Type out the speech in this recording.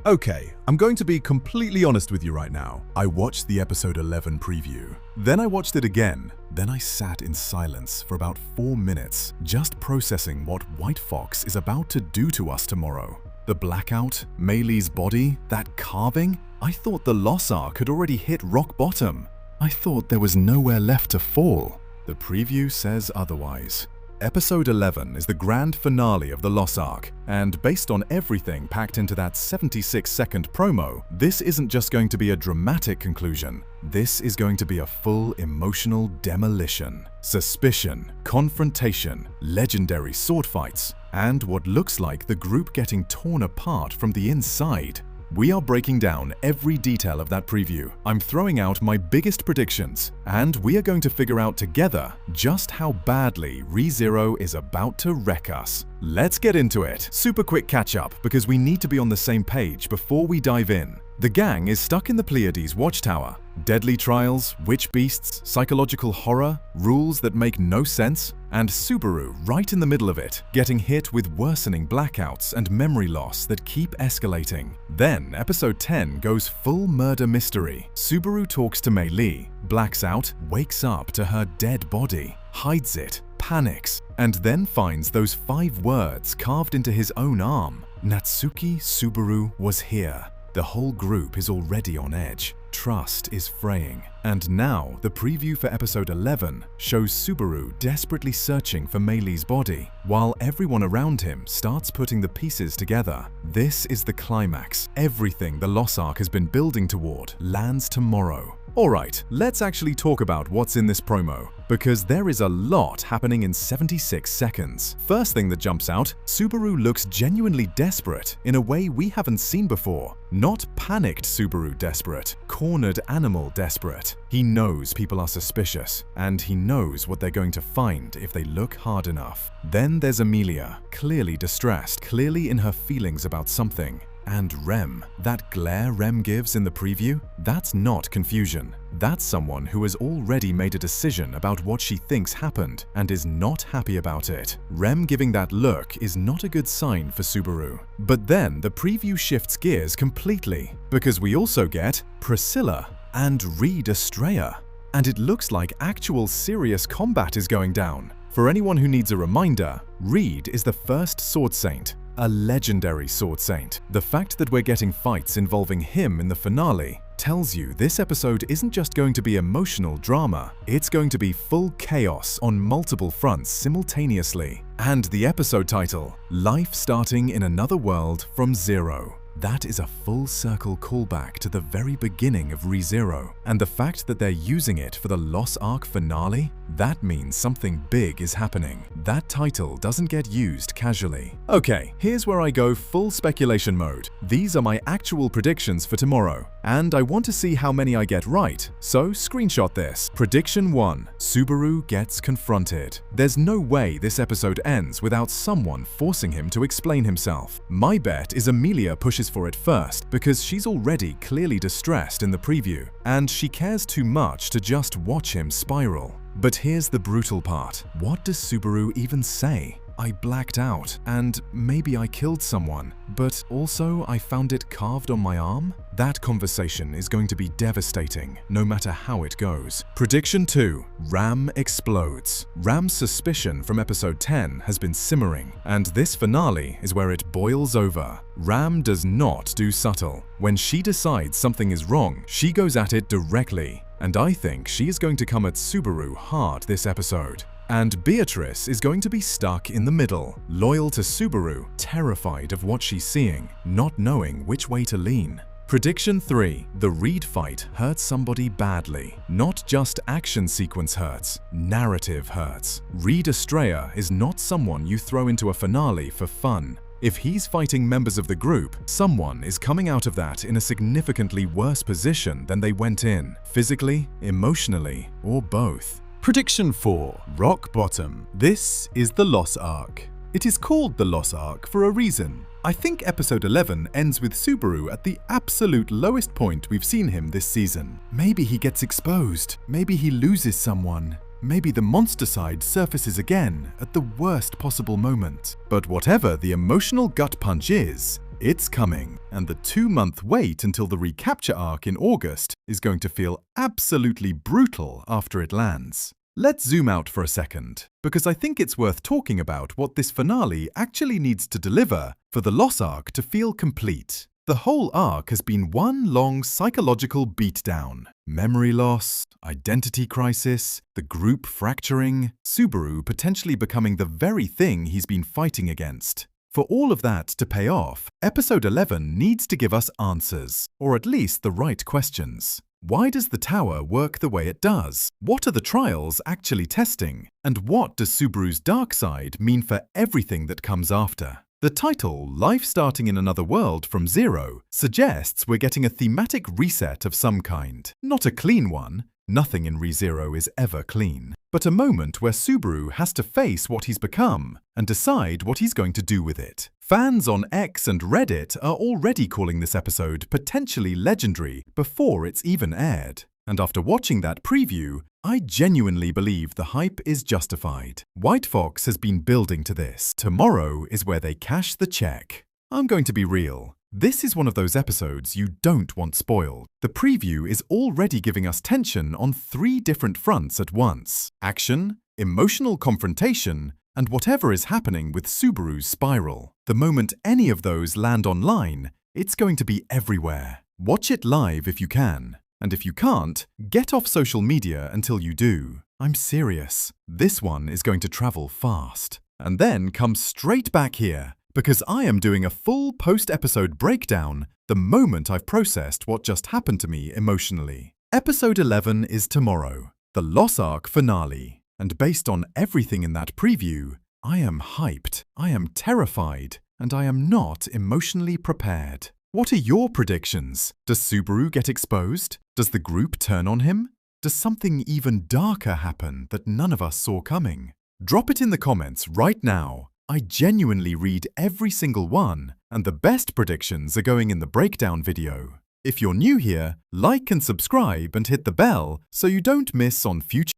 Okay, I'm going to be completely honest with you right now. I watched the episode 11 preview. Then I watched it again. Then I sat in silence for about 4 minutes, just processing what White Fox is about to do to us tomorrow. The blackout, Meili's body, that carving. I thought the loss arc had already hit rock bottom. I thought there was nowhere left to fall. The preview says otherwise. Episode 11 is the grand finale of the Loss Arc, and based on everything packed into that 76-second promo, this isn't just going to be a dramatic conclusion. This is going to be a full emotional demolition. Suspicion, confrontation, legendary sword fights, and what looks like the group getting torn apart from the inside. We are breaking down every detail of that preview. I'm throwing out my biggest predictions, and we are going to figure out together just how badly ReZero is about to wreck us. Let's get into it. Super quick catch up because we need to be on the same page before we dive in. The gang is stuck in the Pleiades watchtower. Deadly trials, witch beasts, psychological horror, rules that make no sense, and Subaru right in the middle of it, getting hit with worsening blackouts and memory loss that keep escalating. Then, episode 10 goes full murder mystery. Subaru talks to Meili, blacks out, wakes up to her dead body, hides it, panics, and then finds those 5 words carved into his own arm. Natsuki Subaru was here. The whole group is already on edge. Trust is fraying. And now, the preview for episode 11 shows Subaru desperately searching for Meili's body, while everyone around him starts putting the pieces together. This is the climax. Everything the Loss Arc has been building toward lands tomorrow. Alright, let's actually talk about what's in this promo, because there is a lot happening in 76 seconds. First thing that jumps out, Subaru looks genuinely desperate in a way we haven't seen before. Not panicked Subaru desperate, cornered animal desperate. He knows people are suspicious, and he knows what they're going to find if they look hard enough. Then there's Emilia, clearly distressed, clearly in her feelings about something. And Rem, that glare Rem gives in the preview, that's not confusion. That's someone who has already made a decision about what she thinks happened and is not happy about it. Rem giving that look is not a good sign for Subaru. But then the preview shifts gears completely, because we also get Priscilla and Reed Estrella. And it looks like actual serious combat is going down. For anyone who needs a reminder, Reed is the first Sword Saint. A legendary Sword Saint. The fact that we're getting fights involving him in the finale tells you this episode isn't just going to be emotional drama, it's going to be full chaos on multiple fronts simultaneously. And the episode title, Life Starting in Another World from Zero. That is a full circle callback to the very beginning of ReZero, and the fact that they're using it for the Loss Arc finale, that means something big is happening. That title doesn't get used casually. Okay, here's where I go full speculation mode. These are my actual predictions for tomorrow, and I want to see how many I get right, so screenshot this. Prediction 1. Subaru gets confronted. There's no way this episode ends without someone forcing him to explain himself. My bet is Emilia pushes for it first because she's already clearly distressed in the preview, and she cares too much to just watch him spiral. But here's the brutal part. What does Subaru even say? I blacked out, and maybe I killed someone, but also I found it carved on my arm? That conversation is going to be devastating, no matter how it goes. Prediction 2. Ram explodes. Ram's suspicion from episode 10 has been simmering, and this finale is where it boils over. Ram does not do subtle. When she decides something is wrong, she goes at it directly, and I think she is going to come at Subaru hard this episode. And Beatrice is going to be stuck in the middle, loyal to Subaru, terrified of what she's seeing, not knowing which way to lean. Prediction 3. The Reed fight hurts somebody badly. Not just action sequence hurts, narrative hurts. Reed Estrella is not someone you throw into a finale for fun. If he's fighting members of the group, someone is coming out of that in a significantly worse position than they went in, physically, emotionally, or both. Prediction 4. Rock bottom. This is the Loss Arc. It is called the Loss Arc for a reason. I think episode 11 ends with Subaru at the absolute lowest point we've seen him this season. Maybe he gets exposed. Maybe he loses someone. Maybe the monster side surfaces again at the worst possible moment. But whatever the emotional gut punch is, It's coming, and the 2-month wait until the recapture arc in August is going to feel absolutely brutal after it lands. Let's zoom out for a second, because I think it's worth talking about what this finale actually needs to deliver for the loss arc to feel complete. The whole arc has been one long psychological beatdown. Memory loss, identity crisis, the group fracturing, Subaru potentially becoming the very thing he's been fighting against. For all of that to pay off, Episode 11 needs to give us answers, or at least the right questions. Why does the tower work the way it does? What are the trials actually testing? And what does Subaru's dark side mean for everything that comes after? The title, Life Starting in Another World from Zero, suggests we're getting a thematic reset of some kind. Not a clean one. Nothing in ReZero is ever clean. But a moment where Subaru has to face what he's become and decide what he's going to do with it. Fans on X and Reddit are already calling this episode potentially legendary before it's even aired. And after watching that preview, I genuinely believe the hype is justified. White Fox has been building to this. Tomorrow is where they cash the check. I'm going to be real. This is one of those episodes you don't want spoiled. The preview is already giving us tension on 3 different fronts at once: action, emotional confrontation, and whatever is happening with Subaru's spiral. The moment any of those land online, it's going to be everywhere. Watch it live if you can. And if you can't, get off social media until you do. I'm serious. This one is going to travel fast. And then come straight back here, because I am doing a full post-episode breakdown the moment I've processed what just happened to me emotionally. Episode 11 is tomorrow, the Loss Arc finale. And based on everything in that preview, I am hyped, I am terrified, and I am not emotionally prepared. What are your predictions? Does Subaru get exposed? Does the group turn on him? Does something even darker happen that none of us saw coming? Drop it in the comments right now. I genuinely read every single one, and the best predictions are going in the breakdown video. If you're new here, like and subscribe and hit the bell so you don't miss on future